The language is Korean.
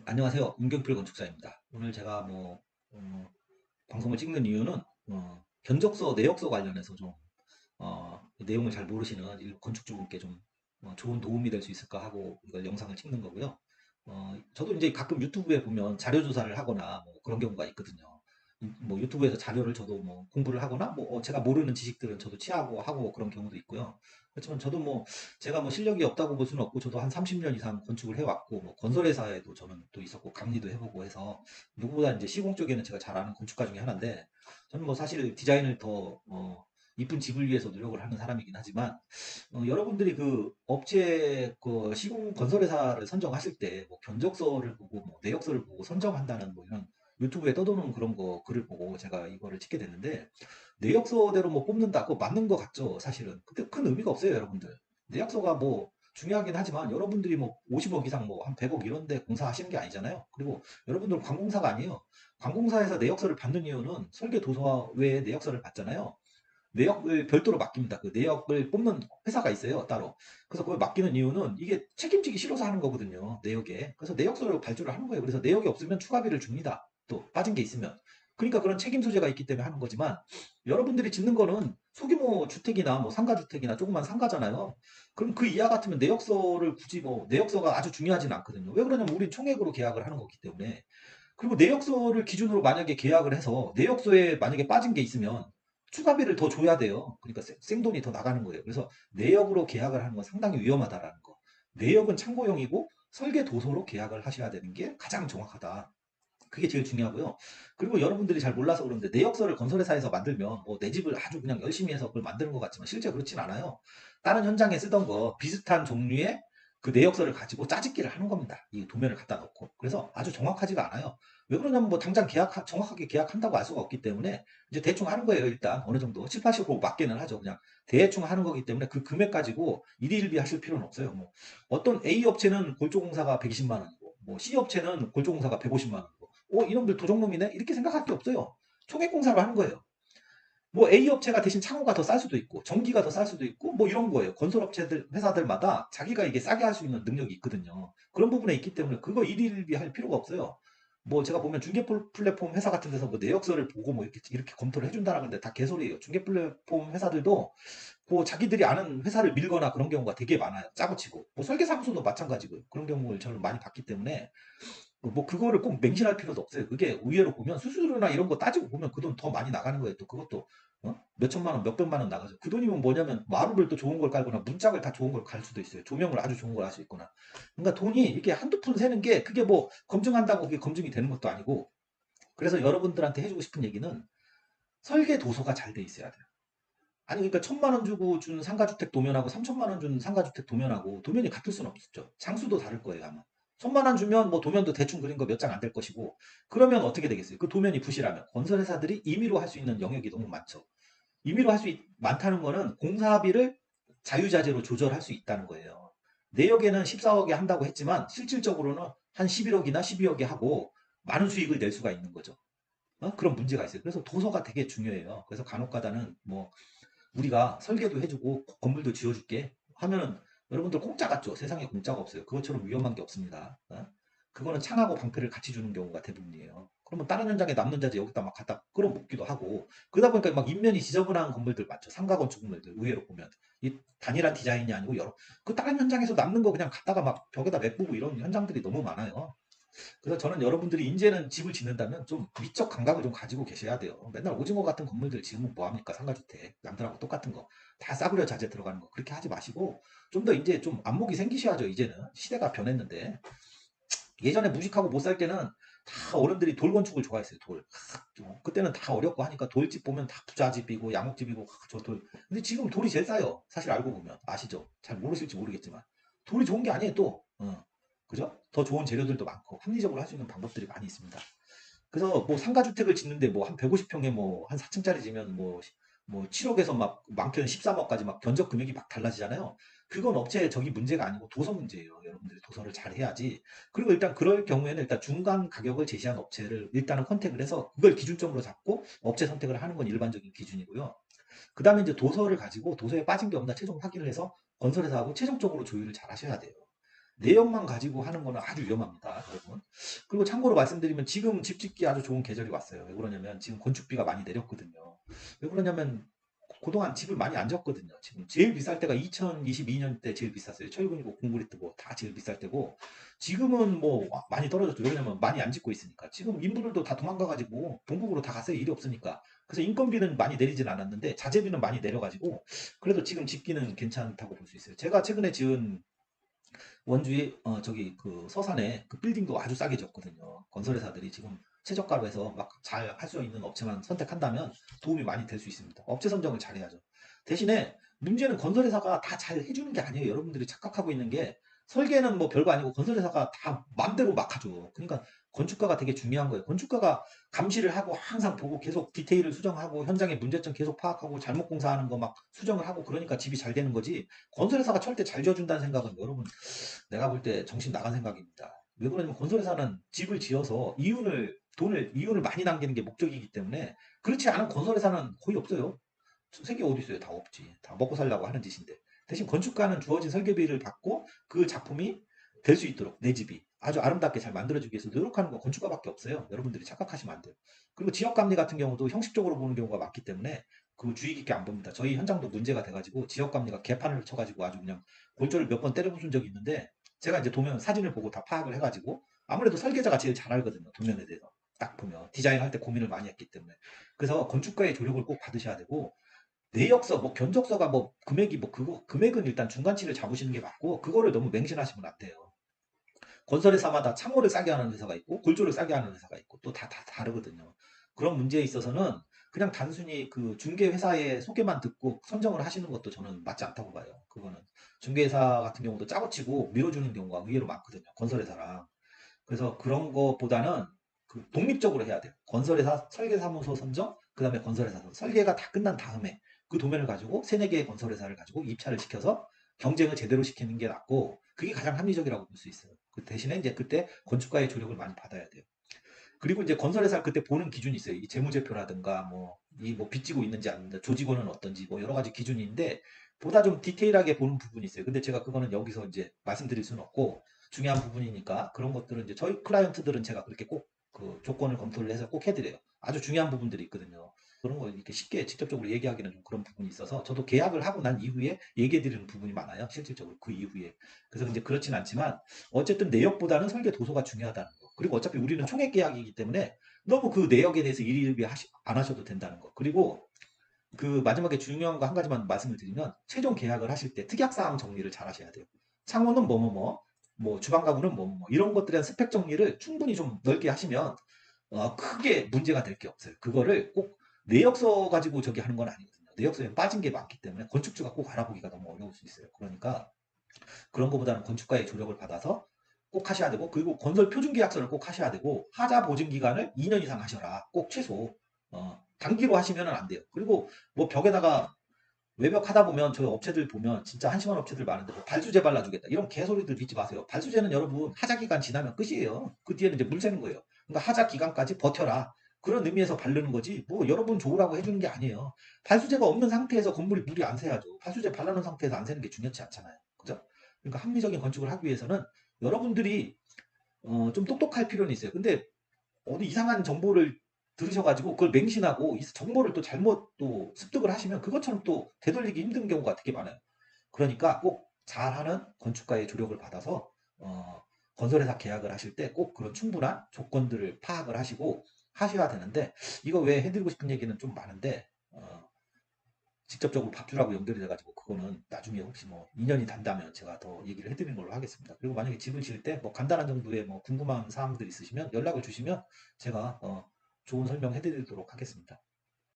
안녕하세요. 문경필 건축사입니다. 오늘 제가 방송을 찍는 이유는 견적서, 내역서 관련해서 좀 내용을 잘 모르시는 건축주분께 좀 좋은 도움이 될 수 있을까 하고 이걸 영상을 찍는 거고요. 저도 이제 가끔 유튜브에 보면 자료 조사를 하거나 뭐 그런 경우가 있거든요. 뭐 유튜브에서 자료를 저도 뭐 공부를 하거나 제가 모르는 지식들은 저도 취하고 하고 그런 경우도 있고요. 그렇지만 저도 제가 실력이 없다고 볼 수는 없고 저도 한 30년 이상 건축을 해왔고 뭐 건설회사에도 저는 또 있었고 강의도 해보고 해서 누구보다 이제 시공 쪽에는 제가 잘 아는 건축가 중에 하나인데 저는 사실 디자인을 더 이쁜 집을 위해서 노력을 하는 사람이긴 하지만 여러분들이 그 업체 그 시공 건설회사를 선정하실 때 견적서를 보고 내역서를 보고 선정한다는 이런 유튜브에 떠도는 그런 거 글을 보고 제가 이거를 찍게 됐는데 내역서대로 뽑는다 그거 맞는 것 같죠 사실은. 근데 큰 의미가 없어요 여러분들. 내역서가 중요하긴 하지만 여러분들이 50억 이상 한 100억 이런 데 공사하시는 게 아니잖아요. 그리고 여러분들은 관공사가 아니에요. 관공사에서 내역서를 받는 이유는 설계 도서 외에 내역서를 받잖아요. 내역을 별도로 맡깁니다. 그 내역을 뽑는 회사가 있어요, 따로. 그래서 그걸 맡기는 이유는 이게 책임지기 싫어서 하는 거거든요, 내역에. 그래서 내역서를 발주를 하는 거예요. 그래서 내역이 없으면 추가비를 줍니다. 또 빠진 게 있으면. 그러니까 그런 책임 소재가 있기 때문에 하는 거지만 여러분들이 짓는 거는 소규모 주택이나 상가주택이나 조그만 상가잖아요. 그럼 그 이하 같으면 내역서를 굳이 내역서가 아주 중요하진 않거든요. 왜 그러냐면 우리 총액으로 계약을 하는 거기 때문에. 그리고 내역서를 기준으로 만약에 계약을 해서 내역서에 만약에 빠진 게 있으면 추가비를 더 줘야 돼요. 그러니까 생돈이 더 나가는 거예요. 그래서 내역으로 계약을 하는 건 상당히 위험하다라는 거. 내역은 참고용이고 설계 도서로 계약을 하셔야 되는 게 가장 정확하다. 그게 제일 중요하고요. 그리고 여러분들이 잘 몰라서 그러는데 내역서를 건설회사에서 만들면 내 집을 아주 그냥 열심히 해서 그걸 만드는 것 같지만 실제 그렇진 않아요. 다른 현장에 쓰던 거 비슷한 종류의 그 내역서를 가지고 짜집기를 하는 겁니다. 이 도면을 갖다 놓고. 그래서 아주 정확하지가 않아요. 왜 그러냐면 당장 정확하게 계약한다고 알 수가 없기 때문에 이제 대충 하는 거예요. 일단 어느 정도 7, 80% 맞게는 하죠. 그냥 대충 하는 거기 때문에 그 금액 가지고 일희일비 하실 필요는 없어요. 어떤 A 업체는 골조공사가 120만 원이고 C 업체는 골조공사가 150만 원이고 이놈들 도적놈이네? 이렇게 생각할 게 없어요. 총액공사로 하는 거예요. A 업체가 대신 창호가 더 쌀 수도 있고, 전기가 더 쌀 수도 있고, 이런 거예요. 건설업체들, 회사들마다 자기가 이게 싸게 할 수 있는 능력이 있거든요. 그런 부분에 있기 때문에 그거 일일비 할 필요가 없어요. 제가 보면 중개 플랫폼 회사 같은 데서 내역서를 보고 이렇게 검토를 해준다는데 다 개소리예요. 중개 플랫폼 회사들도 자기들이 아는 회사를 밀거나 그런 경우가 되게 많아요. 짜고 치고. 설계사무소도 마찬가지고요. 그런 경우를 저는 많이 봤기 때문에 그거를 꼭 맹신할 필요도 없어요. 그게 의외로 보면 수수료나 이런 거 따지고 보면 그 돈 더 많이 나가는 거예요. 또 그것도 몇 천만 원, 몇 백만 원 나가죠. 그 돈이면 뭐냐면 마루를 또 좋은 걸 깔거나 문짝을 다 좋은 걸 갈 수도 있어요. 조명을 아주 좋은 걸 할 수 있거나. 그러니까 돈이 이렇게 한두 푼 세는 게 그게 검증한다고 그게 검증이 되는 것도 아니고. 그래서 여러분들한테 해주고 싶은 얘기는 설계 도서가 잘 돼 있어야 돼요. 아니 그러니까 1,000만 원 주고 준 상가주택 도면하고 3천만 원 준 상가주택 도면하고 도면이 같을 수는 없죠. 장수도 다를 거예요 아마. 1,000만 원 주면 도면도 대충 그린 거 몇 장 안 될 것이고 그러면 어떻게 되겠어요? 그 도면이 부실하면 건설회사들이 임의로 할 수 있는 영역이 너무 많죠. 임의로 할 수 많다는 거는 공사비를 자유자재로 조절할 수 있다는 거예요. 내역에는 14억에 한다고 했지만 실질적으로는 한 11억이나 12억에 하고 많은 수익을 낼 수가 있는 거죠. 그런 문제가 있어요. 그래서 도서가 되게 중요해요. 그래서 간혹가다는 우리가 설계도 해주고 건물도 지어줄게 하면은 여러분들 공짜 같죠? 세상에 공짜가 없어요. 그것처럼 위험한 게 없습니다. 그거는 창하고 방패를 같이 주는 경우가 대부분이에요. 그러면 다른 현장에 남는 자재 여기다 막 갖다 끌어목기도 하고 그러다 보니까 막 인면이 지저분한 건물들 많죠. 상가 건축 건물들 의외로 보면 이 단일한 디자인이 아니고 여러 그 다른 현장에서 남는 거 그냥 갖다가 막 벽에다 메꾸고 이런 현장들이 너무 많아요. 그래서 저는 여러분들이 이제는 집을 짓는다면 좀 미적 감각을 좀 가지고 계셔야 돼요. 맨날 오징어 같은 건물들 지으면 뭐합니까? 상가주택. 남들하고 똑같은 거. 다 싸구려 자재 들어가는 거. 그렇게 하지 마시고 좀 더 이제 좀 안목이 생기셔야죠. 이제는. 시대가 변했는데. 예전에 무식하고 못 살 때는 다 어른들이 돌 건축을 좋아했어요. 돌. 그때는 다 어렵고 하니까 돌집 보면 다 부자집이고 양옥집이고 저 돌. 근데 지금 돌이 제일 싸요. 사실 알고 보면. 아시죠? 잘 모르실지 모르겠지만. 돌이 좋은 게 아니에요 또. 그죠? 더 좋은 재료들도 많고 합리적으로 할 수 있는 방법들이 많이 있습니다. 그래서 상가주택을 짓는데 한 150평에 한 4층짜리 지면 7억에서 막 많게는 13억까지 막 견적 금액이 막 달라지잖아요. 그건 업체의 저기 문제가 아니고 도서 문제예요. 여러분들이 도서를 잘 해야지. 그리고 일단 그럴 경우에는 일단 중간 가격을 제시한 업체를 일단은 컨택을 해서 그걸 기준점으로 잡고 업체 선택을 하는 건 일반적인 기준이고요. 그 다음에 이제 도서를 가지고 도서에 빠진 게 없나 최종 확인을 해서 건설회사하고 최종적으로 조율을 잘 하셔야 돼요. 내역만 가지고 하는 거는 아주 위험합니다, 여러분. 그리고 참고로 말씀드리면 지금 집 짓기 아주 좋은 계절이 왔어요. 왜 그러냐면 지금 건축비가 많이 내렸거든요. 왜 그러냐면 그동안 집을 많이 안 졌거든요. 지금 제일 비쌀 때가 2022년 때 제일 비쌌어요. 철근이고 공구리트 뭐다 제일 비쌀 때고 지금은 뭐 많이 떨어졌죠. 왜냐면 많이 안 짓고 있으니까. 지금 인부들도 다 도망가가지고 본국으로 다 갔어요. 일이 없으니까. 그래서 인건비는 많이 내리진 않았는데 자재비는 많이 내려가지고 그래도 지금 짓기는 괜찮다고 볼 수 있어요. 제가 최근에 지은 원주의 저기 그 서산에 그 빌딩도 아주 싸게 지었거든요. 건설회사들이 지금 최저가로 해서 막 잘 할 수 있는 업체만 선택한다면 도움이 많이 될 수 있습니다. 업체 선정을 잘 해야죠. 대신에 문제는 건설회사가 다 잘 해주는 게 아니에요. 여러분들이 착각하고 있는 게 설계는 뭐 별거 아니고 건설회사가 다 맘대로 막 하죠. 그러니까 건축가가 되게 중요한 거예요. 건축가가 감시를 하고 항상 보고 계속 디테일을 수정하고 현장의 문제점 계속 파악하고 잘못 공사하는 거 막 수정을 하고 그러니까 집이 잘 되는 거지. 건설회사가 절대 잘 지어준다는 생각은 여러분 내가 볼 때 정신 나간 생각입니다. 왜 그러냐면 건설회사는 집을 지어서 이윤을 많이 남기는 게 목적이기 때문에 그렇지 않은 건설회사는 거의 없어요. 세계 어디 있어요? 다 없지. 다 먹고 살려고 하는 짓인데. 대신 건축가는 주어진 설계비를 받고 그 작품이 될 수 있도록 내 집이 아주 아름답게 잘 만들어주기 위해서 노력하는 건 건축가밖에 없어요. 여러분들이 착각하시면 안 돼요. 그리고 지역감리 같은 경우도 형식적으로 보는 경우가 많기 때문에 그 주의 깊게 안 봅니다. 저희 현장도 문제가 돼가지고 지역감리가 개판을 쳐가지고 아주 그냥 골조를 몇 번 때려부순 적이 있는데 제가 이제 도면 사진을 보고 다 파악을 해가지고 아무래도 설계자가 제일 잘 알거든요. 도면에 대해서 딱 보면 디자인할 때 고민을 많이 했기 때문에 그래서 건축가의 조력을 꼭 받으셔야 되고 내역서, 뭐 견적서가 뭐 금액이 뭐 그거 금액은 일단 중간치를 잡으시는 게 맞고 그거를 너무 맹신하시면 안 돼요. 건설회사마다 창호를 싸게 하는 회사가 있고 골조를 싸게 하는 회사가 있고 또 다 다르거든요. 그런 문제에 있어서는 그냥 단순히 그 중개회사의 소개만 듣고 선정을 하시는 것도 저는 맞지 않다고 봐요. 그거는 중개회사 같은 경우도 짜고 치고 밀어주는 경우가 의외로 많거든요. 건설회사랑. 그래서 그런 것보다는 그 독립적으로 해야 돼요. 건설회사 설계사무소 선정, 그 다음에 건설회사 설계가 다 끝난 다음에 그 도면을 가지고 세네 개의 건설회사를 가지고 입찰을 시켜서 경쟁을 제대로 시키는 게 낫고 그게 가장 합리적이라고 볼 수 있어요. 그 대신에 이제 그때 건축가의 조력을 많이 받아야 돼요. 그리고 이제 건설회사 그때 보는 기준이 있어요. 이 재무제표라든가 뭐 이 뭐 빚지고 있는지 아닌지 조직원은 어떤지 뭐 여러 가지 기준이 있는데 보다 좀 디테일하게 보는 부분이 있어요. 근데 제가 그거는 여기서 이제 말씀드릴 수는 없고 중요한 부분이니까 그런 것들은 이제 저희 클라이언트들은 제가 그렇게 꼭 그 조건을 검토를 해서 꼭 해드려요. 아주 중요한 부분들이 있거든요. 그런 거 이렇게 쉽게 직접적으로 얘기하기는 좀 그런 부분이 있어서 저도 계약을 하고 난 이후에 얘기해 드리는 부분이 많아요. 실질적으로 그 이후에. 그래서 이제 그렇진 않지만 어쨌든 내역보다는 설계 도서가 중요하다는 거. 그리고 어차피 우리는 총액 계약이기 때문에 너무 그 내역에 대해서 일일이 안 하셔도 된다는 거. 그리고 그 마지막에 중요한 거 한 가지만 말씀을 드리면 최종 계약을 하실 때 특약사항 정리를 잘 하셔야 돼요. 창호는 뭐뭐뭐, 뭐 주방 가구는 뭐뭐뭐 이런 것들에 대한 스펙 정리를 충분히 좀 넓게 하시면 크게 문제가 될 게 없어요. 그거를 꼭 내역서 가지고 저기 하는 건 아니거든요. 내역서에 빠진 게 많기 때문에 건축주가 꼭 알아보기가 너무 어려울 수 있어요. 그러니까 그런 것보다는 건축가의 조력을 받아서 꼭 하셔야 되고 그리고 건설 표준 계약서를 꼭 하셔야 되고 하자 보증 기간을 2년 이상 하셔라. 꼭 최소. 단기로 하시면 안 돼요. 그리고 뭐 벽에다가 외벽 하다 보면 저희 업체들 보면 진짜 한심한 업체들 많은데 뭐 발수제 발라주겠다 이런 개소리들 믿지 마세요. 발수제는 여러분 하자 기간 지나면 끝이에요. 그 뒤에는 이제 물 새는 거예요. 그러니까 하자 기간까지 버텨라. 그런 의미에서 바르는 거지 뭐 여러분 좋으라고 해주는 게 아니에요. 발수제가 없는 상태에서 건물이 물이 안 새야죠. 발수제 발라놓은 상태에서 안 새는 게 중요치 않잖아요. 그죠? 그러니까 합리적인 건축을 하기 위해서는 여러분들이 좀 똑똑할 필요는 있어요. 근데 어디 이상한 정보를 들으셔가지고 그걸 맹신하고 이 정보를 또 잘못 또 습득을 하시면 그것처럼 또 되돌리기 힘든 경우가 되게 많아요. 그러니까 꼭 잘하는 건축가의 조력을 받아서 건설회사 계약을 하실 때 꼭 그런 충분한 조건들을 파악을 하시고 하셔야 되는데 이거 왜 해드리고 싶은 얘기는 좀 많은데 직접적으로 밥주라고 연결이 돼가지고 그거는 나중에 혹시 뭐 인연이 된다면 제가 더 얘기를 해드리는 걸로 하겠습니다. 그리고 만약에 집을 지을 때 뭐 간단한 정도의 뭐 궁금한 사항들 있으시면 연락을 주시면 제가 좋은 설명 해드리도록 하겠습니다.